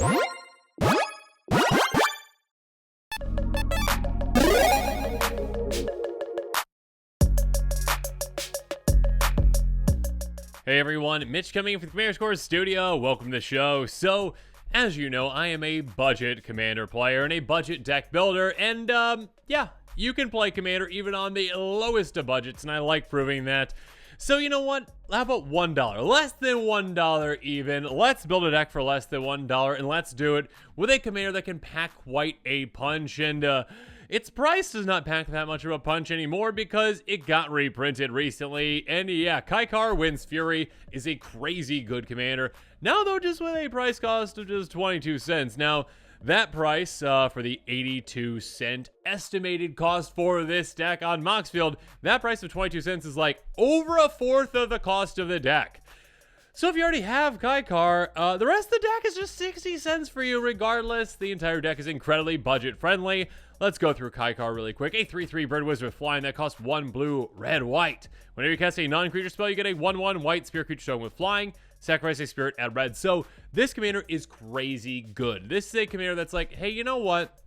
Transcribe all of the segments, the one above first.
Hey everyone, Mitch coming in from the Commander Scores Studio. Welcome to the show. So, as you know, I am a budget Commander player and a budget deck builder, and yeah, you can play Commander even on the lowest of budgets, and I like proving that. So you know what? How about $1? Less than $1 even. Let's build a deck for less than $1, and let's do it with a Commander that can pack quite a punch, and its price does not pack that much of a punch anymore because it got reprinted recently. And yeah, Kaikar Wins Fury is a crazy good commander. Now though, just with a price cost of just 22 cents. Now, that price for the 82-cent estimated cost for this deck on Moxfield, that price of 22 cents is like over a fourth of the cost of the deck. So if you already have Kaikar, the rest of the deck is just 60 cents for you regardless. The entire deck is incredibly budget friendly. Let's go through Kaikar really quick. A 3/3 Bird Wizard with Flying that costs 1 blue, red, white. Whenever you cast a non-creature spell, you get a 1/1 white spirit creature token with Flying. Sacrifice a spirit, add red. So this commander is crazy good. This is a commander that's like, hey, you know what?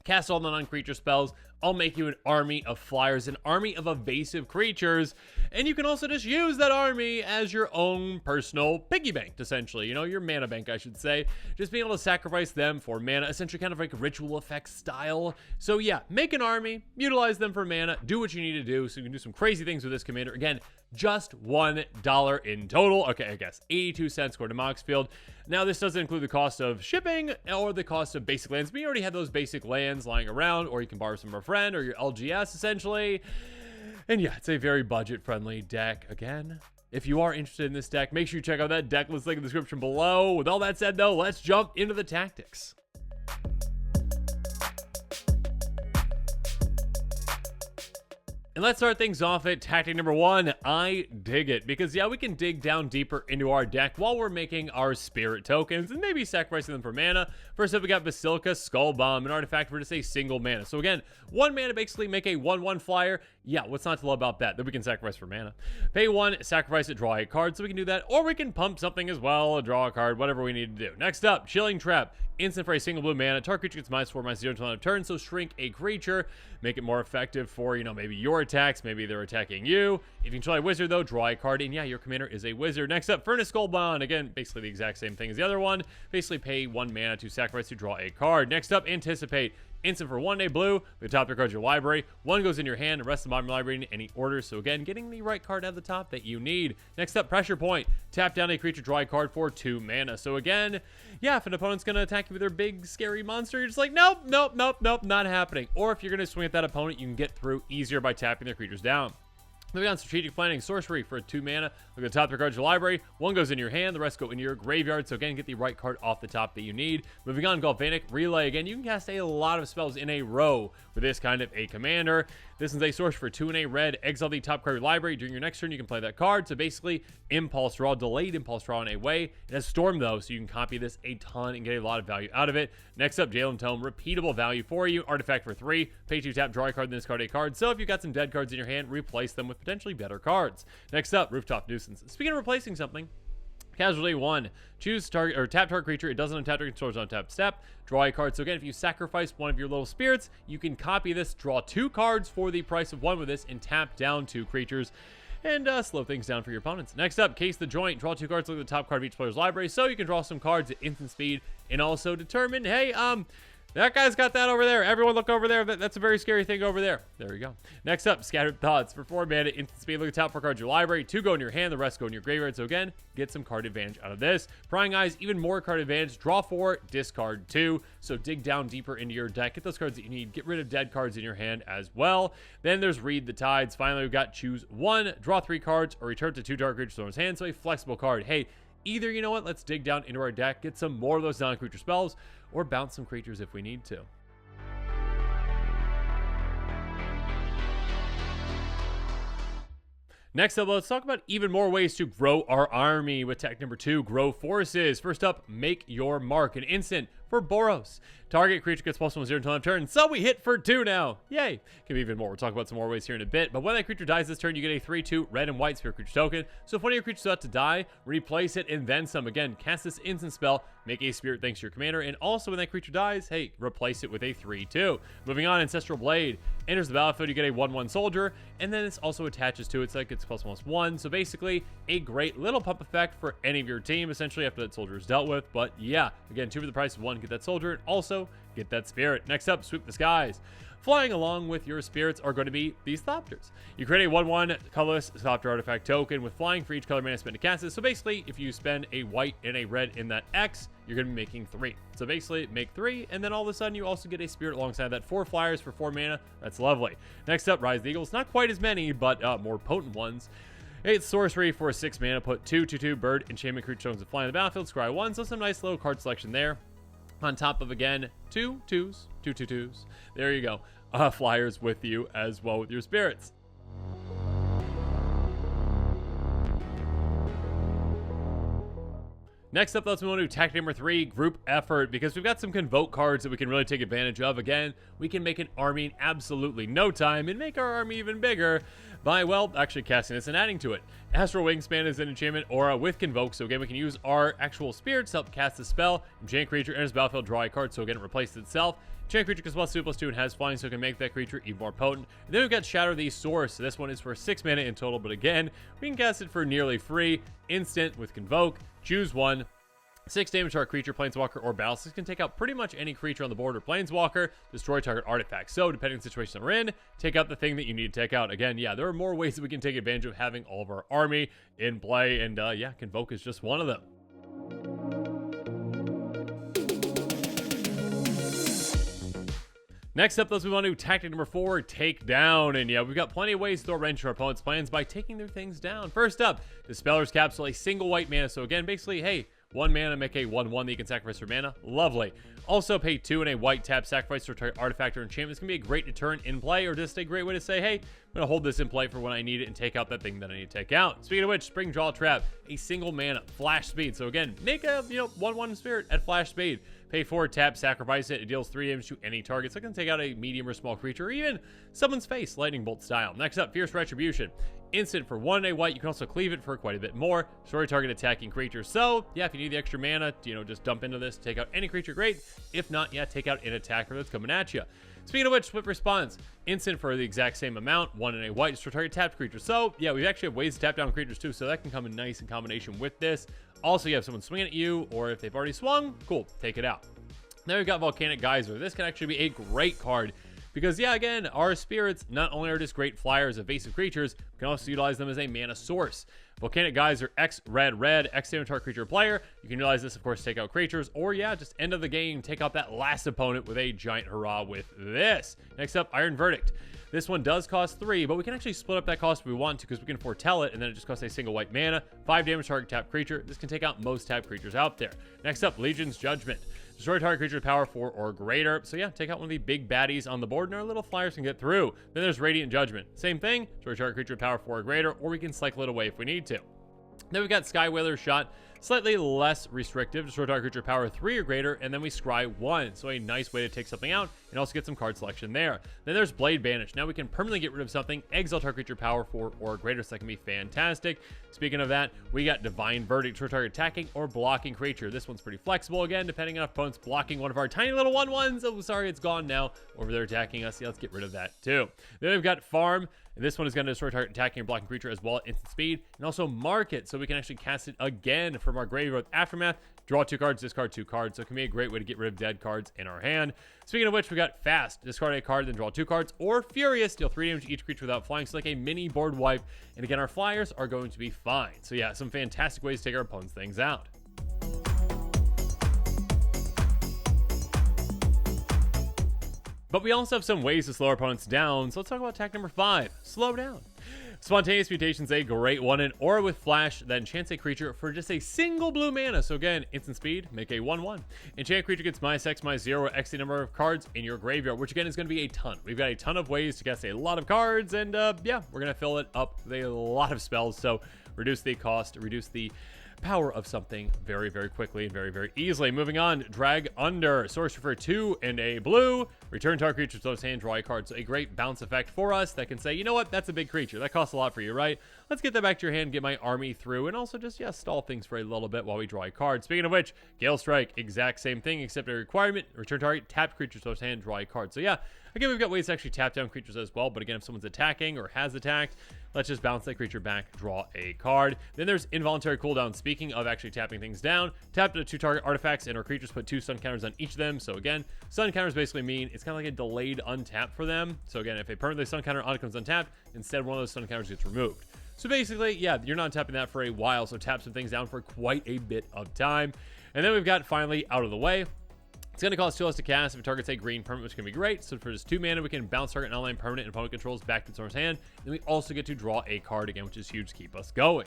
Cast all the non-creature spells. I'll make you an army of flyers, an army of evasive creatures, and you can also just use that army as your own personal piggy bank, essentially. You know, your mana bank, I should say. Just being able to sacrifice them for mana, essentially kind of like ritual effect style. So yeah, make an army, utilize them for mana, do what you need to do so you can do some crazy things with this commander. Again, just $1 in total. Okay, I guess 82 cents according to Moxfield. Now, this doesn't include the cost of shipping or the cost of basic lands. We already have those basic lands lying around, or you can borrow some from a friend or your LGS, essentially. And yeah, it's a very budget-friendly deck. Again, if you are interested in this deck, make sure you check out that deck list link in the description below. With all that said, though, let's jump into the tactics. And let's start things off at tactic number 1. I dig it because, yeah, we can dig down deeper into our deck while we're making our spirit tokens and maybe sacrificing them for mana. First up, we got Basilica Skull Bomb, an artifact for just a single mana. So again, 1 mana basically make a 1/1 flyer. Yeah, what's not to love about that? That we can sacrifice for mana. Pay 1, sacrifice it, draw a card. So we can do that, or we can pump something as well, draw a card, whatever we need to do. Next up, Chilling Trap. Instant for a single blue mana. Target creature gets -4/-0 until end of turn. So shrink a creature, make it more effective for, you know, maybe your attacks, maybe they're attacking you. If you control a wizard though, draw a card, and yeah, your commander is a wizard. Next up, Furnace Skull Bond. Again, basically the exact same thing as the other one. Basically pay 1 mana to sacrifice to draw a card. Next up, Anticipate. Instant for 1 blue. The top 3 cards of your library. 1 goes in your hand, the rest of the bottom of your library in any order. So again, getting the right card at the top that you need. Next up, Pressure Point. Tap down a creature, draw a card for 2 mana. So again, yeah, if an opponent's going to attack you with their big, scary monster, you're just like, nope, nope, nope, nope, not happening. Or if you're going to swing at that opponent, you can get through easier by tapping their creatures down. Moving on, Strategic Planning, Sorcery for 2 mana. Look at the top 3 cards of your library. 1 goes in your hand, the rest go into your graveyard. So again, get the right card off the top that you need. Moving on, Galvanic Relay. Again, you can cast a lot of spells in a row with this kind of a commander. This is a sorcery for 2 and a red. Exile the top card of your library. During your next turn, you can play that card. So basically, Impulse Draw, delayed Impulse Draw in a way. It has Storm though, so you can copy this a ton and get a lot of value out of it. Next up, Jalen Tome, repeatable value for you. Artifact for 3. Pay 2 tap, draw a card, then discard a card. So if you've got some dead cards in your hand, replace them with potentially better cards. Next up, Rooftop Nuisance. Speaking of replacing something, Casualty 1. Choose target or tap target creature. It doesn't untap target, stores on tap step. Draw a card. So again, if you sacrifice one of your little spirits, you can copy this, draw 2 cards for the price of 1 with this, and tap down 2 creatures and slow things down for your opponents. Next up, Case the Joint. Draw 2 cards. Look at the top card of each player's library, so you can draw some cards at instant speed and also determine, hey, that guy's got that over there. Everyone look over there. That's a very scary thing over there. There we go. Next up, Scattered Thoughts. For 4 mana, instant speed. Look at the top 4 cards of your library. 2 go in your hand. The rest go in your graveyard. So again, get some card advantage out of this. Prying Eyes, even more card advantage. Draw 4, discard 2. So dig down deeper into your deck. Get those cards that you need. Get rid of dead cards in your hand as well. Then there's Read the Tides. Finally, we've got Choose 1. Draw 3 cards or return to 2 dark creatures from his hand. So a flexible card. Hey, either, you know what, let's dig down into our deck, get some more of those non-creature spells, or bounce some creatures if we need to. Next up, let's talk about even more ways to grow our army with tech number 2, Grow Forces. First up, Make Your Mark. An instant for Boros. Target creature gets +1/+0 until end of turn, so we hit for 2 now. Yay! Can be even more. We'll talk about some more ways here in a bit. But when that creature dies this turn, you get a 3/2 red and white spirit creature token. So if one of your creatures is about to die, replace it and then some. Again, cast this instant spell, make a spirit thanks to your commander, and also when that creature dies, hey, replace it with a 3/2. Moving on, Ancestral Blade enters the battlefield. You get a 1/1 soldier, and then this also attaches to it, so it gets +1/+1. So basically, a great little pump effect for any of your team, essentially after that soldier is dealt with. But yeah, again, 2 for the price of 1, get that soldier, and also get that spirit. Next up, Sweep the Skies. Flying along with your spirits are going to be these Thopters. You create a 1/1 colorless Thopter artifact token with flying for each color mana spent to cast it. So basically, if you spend a white and a red in that X, you're going to be making 3. So basically, make 3, and then all of a sudden, you also get a spirit alongside that. 4 flyers for 4 mana. That's lovely. Next up, Rise the Eagles. Not quite as many, but more potent ones. 8 sorcery for 6 mana. Put 2/2 bird enchantment creature tokens to fly in the battlefield. Scry 1. So some nice little card selection there. On top of, again, 2 2s. There you go. Flyers with you as well with your spirits. Next up, let's move on to tactic number 3, group effort, because we've got some convoke cards that we can really take advantage of. Again, we can make an army in absolutely no time and make our army even bigger by, well, actually casting this and adding to it. Astral Wingspan is an enchantment aura with convoke, so again, we can use our actual spirits to help cast the spell. Enchant creature enters battlefield, draw a card, so again, it replaces itself. Enchant creature gets +2/+2 and has flying, so it can make that creature even more potent. And then we've got Shatter the Source. So this one is for 6 mana in total, but again, we can cast it for nearly free, instant with convoke. Choose one. 6 damage to our creature, planeswalker, or battle. So this can take out pretty much any creature on the board or planeswalker, destroy target artifact. So depending on the situation we're in, take out the thing that you need to take out. Again, yeah, there are more ways that we can take advantage of having all of our army in play, and yeah, convoke is just one of them. Next up, let's move on to tactic number 4, take down. And yeah, we've got plenty of ways to throw a wrench to our opponent's plans by taking their things down. First up, Dispeller's Capsule, a single white mana. So again, basically, hey, 1 mana, make a 1/1 that you can sacrifice for mana. Lovely. Also, pay 2 and a white tap, sacrifice to target artifact or enchantment. It's going to be a great deterrent in play, or just a great way to say, hey, I'm going to hold this in play for when I need it and take out that thing that I need to take out. Speaking of which, Spring Draw Trap, a single mana, flash speed. So again, make a 1/1 spirit at flash speed. Pay 4, tap, sacrifice it. It deals 3 damage to any target. So I can take out a medium or small creature, or even someone's face, lightning bolt style. Next up, Fierce Retribution. Instant for 1 and a white. You can also cleave it for quite a bit more. Destroy target attacking creature. So yeah, if you need the extra mana, just dump into this, take out any creature, great. If not, yeah, take out an attacker that's coming at you. Speaking of which, Swift Response. Instant for the exact same amount, 1 and a white. Destroy target tapped creature. So yeah, we actually have ways to tap down creatures too, so that can come in nice in combination with this. Also, you have someone swinging at you, or if they've already swung, cool, take it out. Now we've got Volcanic Geyser. This can actually be a great card because, yeah, again, our spirits not only are just great flyers, evasive creatures, we can also utilize them as a mana source. Volcanic Geyser, X red, X damage target creature player. You can utilize this, of course, to take out creatures, or yeah, just end of the game, take out that last opponent with a giant hurrah with this. Next up, Iron Verdict. This one does cost 3, but we can actually split up that cost if we want to because we can foretell it, and then it just costs a single white mana. 5 damage target tap creature. This can take out most tap creatures out there. Next up, Legion's Judgment. Destroy target creature with power 4 or greater. So yeah, take out one of the big baddies on the board, and our little flyers can get through. Then there's Radiant Judgment. Same thing, destroy target creature with power 4 or greater, or we can cycle it away if we need to. Then we've got Skywhaler's Shot, slightly less restrictive, destroy target creature power 3 or greater, and then we scry 1. So a nice way to take something out and also get some card selection there. Then there's Blade Banish. Now we can permanently get rid of something, exile target creature power 4 or greater, so that can be fantastic. Speaking of that, we got Divine Verdict, destroy target attacking or blocking creature. This one's pretty flexible again, depending on if opponent's blocking one of our tiny little 1/1s. Oh, sorry, it's gone now. Over there attacking us. Yeah, let's get rid of that too. Then we've got Farm. And this one is going to destroy target attacking or blocking creature as well at instant speed. And also mark it, so we can actually cast it again from our graveyard with Aftermath. Draw 2 cards, discard 2 cards. So it can be a great way to get rid of dead cards in our hand. Speaking of which, we got Fast. Discard a card, then draw 2 cards. Or Furious. Deal 3 damage to each creature without flying. So like a mini board wipe. And again, our flyers are going to be fine. So yeah, some fantastic ways to take our opponent's things out. But we also have some ways to slow our opponents down, so let's talk about attack number 5, slow down. Spontaneous Mutation's a great one, an aura with flash that enchants a creature for just a single blue mana. So again, instant speed, make a 1/1. Enchant creature gets -X/-0 or X the number of cards in your graveyard, which again is going to be a ton. We've got a ton of ways to cast a lot of cards, and yeah, we're going to fill it up with a lot of spells, so reduce the cost, reduce the power of something very, very quickly and very, very easily. Moving on, drag under. Sorcery for 2 and a blue. Return target creature to its hand, draw a card. So a great bounce effect for us that can say, you know what, that's a big creature. That costs a lot for you, right? Let's get that back to your hand, get my army through, and also just, yeah, stall things for a little bit while we draw a card. Speaking of which, Gale Strike, exact same thing, except a requirement. Return target, tap creature to its hand, draw a card. So yeah, again, we've got ways to actually tap down creatures as well, but again, if someone's attacking or has attacked, let's just bounce that creature back, draw a card. Then there's involuntary cooldown. Speaking of actually tapping things down, tap the 2 target artifacts and our creatures, put 2 stun counters on each of them. So again, stun counters basically mean it's kind of like a delayed untap for them. So again, if a permanent stun counter on it comes untapped, instead one of those stun counters gets removed. So basically, yeah, you're not tapping that for a while, so tap some things down for quite a bit of time. And then we've got finally out of the way. It's going to cost 2 less to cast if it targets a green permanent, which can be great. So for just 2 mana, we can bounce target non-land permanent and opponent controls back to its owner's hand. Then we also get to draw a card again, which is huge to keep us going.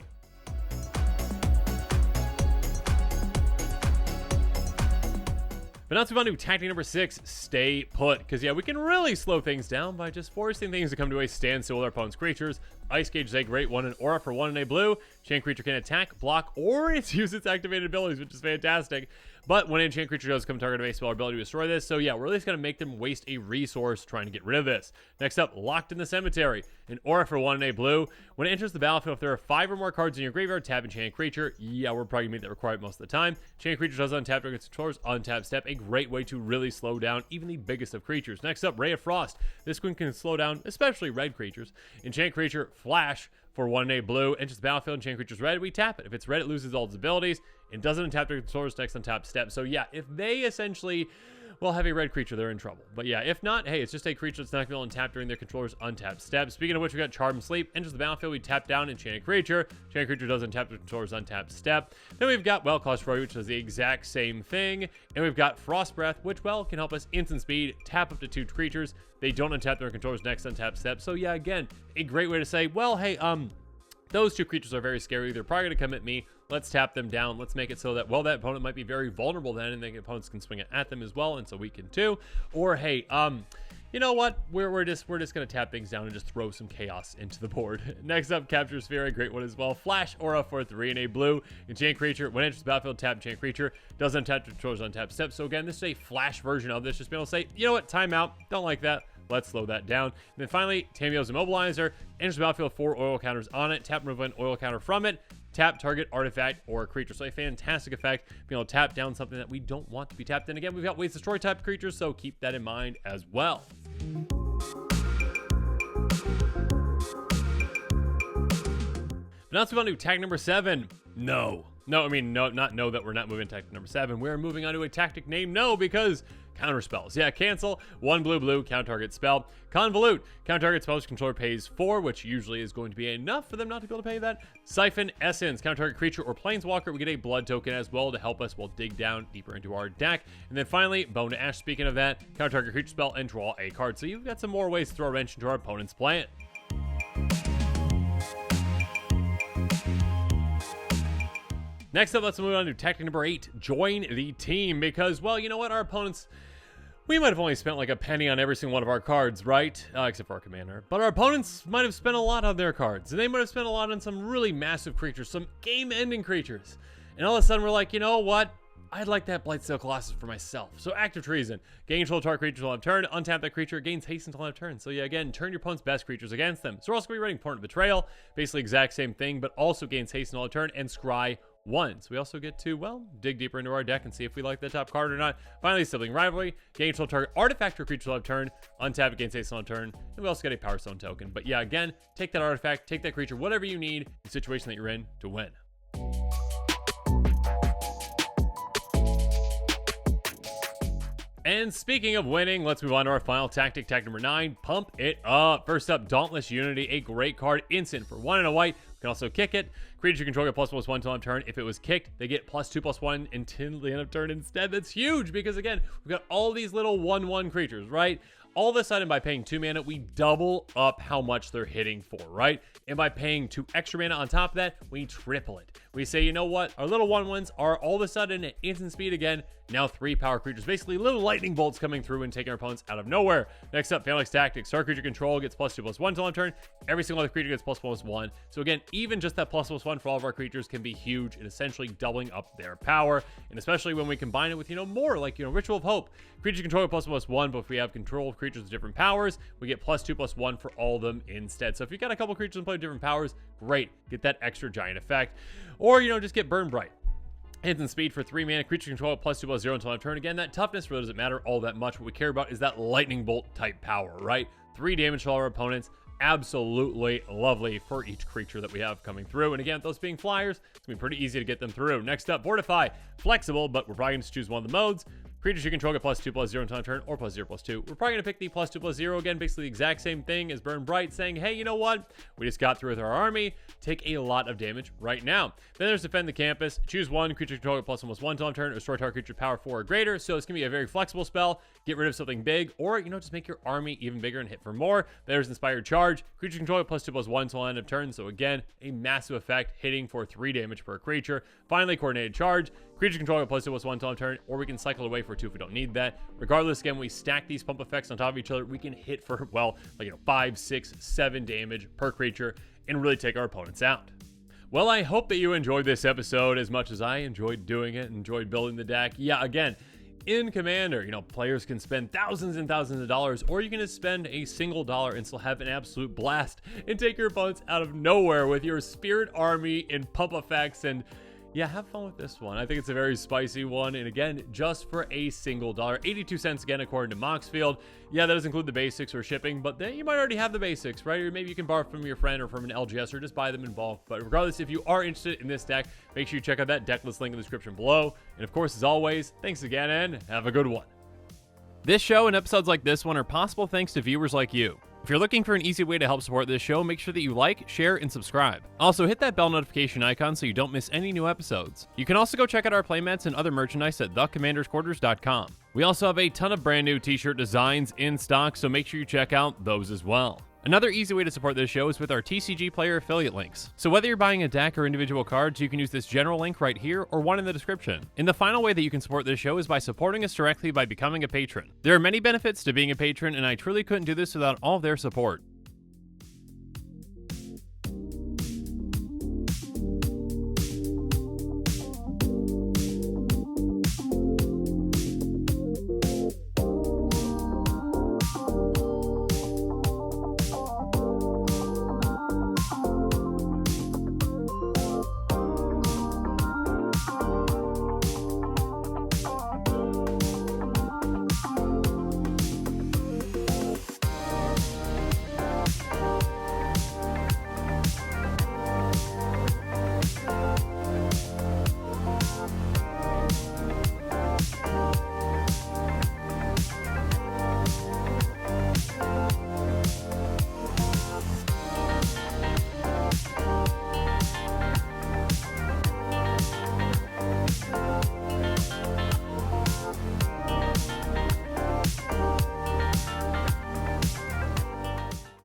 But now let's move on to tactic number 6, stay put. Because yeah, we can really slow things down by just forcing things to come to a standstill with our opponent's creatures. Ice Gauge is a great one, an aura for 1 and a blue. Chain creature can attack, block, or it's use its activated abilities, which is fantastic. But when an enchant creature does come target a spell or ability to destroy this, so yeah, we're at least going to make them waste a resource trying to get rid of this. Next up, Locked in the Cemetery. An aura for 1 and a blue. When it enters the battlefield, if there are 5 or more cards in your graveyard, tap enchant creature. Yeah, we're probably going to meet that requirement most of the time. Enchant creature does untap target controllers, untap step. A great way to really slow down even the biggest of creatures. Next up, Ray of Frost. This one can slow down especially red creatures. Enchant creature, Flash for 1 and a blue. Enters the battlefield, enchant creature's red, we tap it. If it's red, it loses all its abilities. It doesn't untap their controller's next untap step. So yeah, if they essentially, well, have a red creature, they're in trouble. But yeah, if not, hey, it's just a creature that's not going to untap during their controller's untap step. Speaking of which, we got Charm Sleep. Enters the battlefield, we tap down enchanted creature. Enchanted creature doesn't tap the controller's untap step. Then we've got, well, Cost Roy, which does the exact same thing. And we've got Frost Breath, which, well, can help us instant speed, tap up to 2 creatures. They don't untap their controller's next untap step. So yeah, again, a great way to say, well, hey, those 2 creatures are very scary. They're probably going to come at me. Let's tap them down. Let's make it so that, well, that opponent might be very vulnerable then, and the opponents can swing it at them as well, and so we can too. Or, hey, you know what? We're just going to tap things down and just throw some chaos into the board. Next up, Capture Sphere, a great one as well. Flash Aura for 3 and a blue. Enchant creature. When it enters the battlefield, tap enchant creature. Doesn't tap controls untap step. So again, this is a flash version of this. Just be able to say, you know what? Timeout. Don't like that. Let's slow that down. And then finally, Tamio's Immobilizer. Enters the battlefield, 4 oil counters on it. Tap, remove an oil counter from it. Tap target artifact or creature. So a fantastic effect, being able to tap down something that we don't want to be tapped in. Again, we've got ways to destroy type creatures, so keep that in mind as well. But now let's move on to tactic number 7. No, I mean, not no that we're not moving to tactic number 7. We're moving on to a tactic named No, because counter spells. Yeah, cancel 1 blue, counter target spell. Convolute, counter target spells controller pays 4, which usually is going to be enough for them not to be able to pay that. Siphon Essence, counter target creature or planeswalker. We get a blood token as well to help us while dig down deeper into our deck. And then finally, Bone to Ash, speaking of that, counter target creature spell and draw a card. So you've got some more ways to throw a wrench into our opponent's plan. Next up, let's move on to tactic number 8, join the team, because, well, you know what, our opponents, we might have only spent like a penny on every single one of our cards, right? Except for our commander. But our opponents might have spent a lot on their cards, and they might have spent a lot on some really massive creatures, some game-ending creatures. And all of a sudden, we're like, you know what? I'd like that Blightsteel Colossus for myself. So active treason. Gain control of target creature until end of turn. Untap that creature. Gains haste until end of turn. So yeah, again, turn your opponent's best creatures against them. So we're also going to be running Point of Betrayal. Basically exact same thing, but also gains haste until end of turn and scry 1. So we also get to, well, dig deeper into our deck and see if we like the top card or not. Finally, Sibling Rivalry. Gain control of target artifact or creature until end of turn. Untap it, gains haste until end of turn. And we also get a Power Stone token. But yeah, again, take that artifact, take that creature, whatever you need, the situation that you're in to win. And speaking of winning, let's move on to our final tactic, tactic number 9, pump it up. First up, Dauntless Unity, a great card, instant for 1 and a white. You can also kick it. Creature control get +1/+1 until end of turn. If it was kicked, they get +2/+1 until the end of turn instead. That's huge because, again, we've got all these little 1/1 creatures, right? All of a sudden, by paying 2 mana, we double up how much they're hitting for, right? And by paying 2 extra mana on top of that, we triple it. We say, you know what? Our little 1/1s are all of a sudden at instant speed again, Now 3 power creatures, basically little lightning bolts coming through and taking our opponents out of nowhere. Next up, Phalanx Tactics. Star creature control gets +2/+1 till end turn. Every single other creature gets +1/+1. So again, even just that +1/+1 for all of our creatures can be huge in essentially doubling up their power. And especially when we combine it with, more like, Ritual of Hope. Creatures control get +1/+1, but if we have control of creatures with different powers, we get +2/+1 for all of them instead. So if you've got a couple creatures and play with different powers, great. Get that extra giant effect. Or, just get Burn Bright. Instant speed for 3 mana, creature control at +2/+0 until end turn. Again, that toughness really doesn't matter all that much. What we care about is that lightning bolt type power, right? 3 damage to all our opponents. Absolutely lovely for each creature that we have coming through. And again, those being flyers, it's gonna be pretty easy to get them through. Next up, Fortify. Flexible, but we're probably going to choose one of the modes. Creatures you control get +2/+0 until end turn, or +0/+2. We're probably going to pick the +2/+0 again, basically the exact same thing as Burn Bright, saying, hey, you know what? We just got through with our army. Take a lot of damage right now. Then there's Defend the Campus. Choose one. Creature control get +1/+1 until end turn. Restore target creature power 4 or greater. So it's going to be a very flexible spell. Get rid of something big, or, just make your army even bigger and hit for more. There's Inspired Charge. Creature control get +2/+1 until end of turn. So again, a massive effect, hitting for 3 damage per creature. Finally, Coordinated Charge. Creature control get +2/+1 until end of turn, or we can cycle away for 2 if we don't need that. Regardless, again, we stack these pump effects on top of each other. We can hit for, 5, 6, 7 damage per creature and really take our opponents out. Well, I hope that you enjoyed this episode as much as I enjoyed doing it, enjoyed building the deck. Yeah, again, in Commander, players can spend thousands and thousands of dollars, or you can just spend a single dollar and still have an absolute blast and take your opponents out of nowhere with your Spirit Army and pump effects. And yeah, have fun with this one. I think it's a very spicy one. And again, just for a single dollar, 82 cents again, according to Moxfield. Yeah, that does include the basics or shipping, but then you might already have the basics, right? Or maybe you can borrow from your friend or from an LGS or just buy them in bulk. But regardless, if you are interested in this deck, make sure you check out that deck list link in the description below. And of course, as always, thanks again and have a good one. This show and episodes like this one are possible thanks to viewers like you. If you're looking for an easy way to help support this show, make sure that you like, share, and subscribe. Also, hit that bell notification icon so you don't miss any new episodes. You can also go check out our playmats and other merchandise at thecommandersquarters.com. We also have a ton of brand new t-shirt designs in stock, so make sure you check out those as well. Another easy way to support this show is with our TCG Player affiliate links. So whether you're buying a deck or individual cards, you can use this general link right here or one in the description. And the final way that you can support this show is by supporting us directly by becoming a patron. There are many benefits to being a patron, and I truly couldn't do this without all of their support.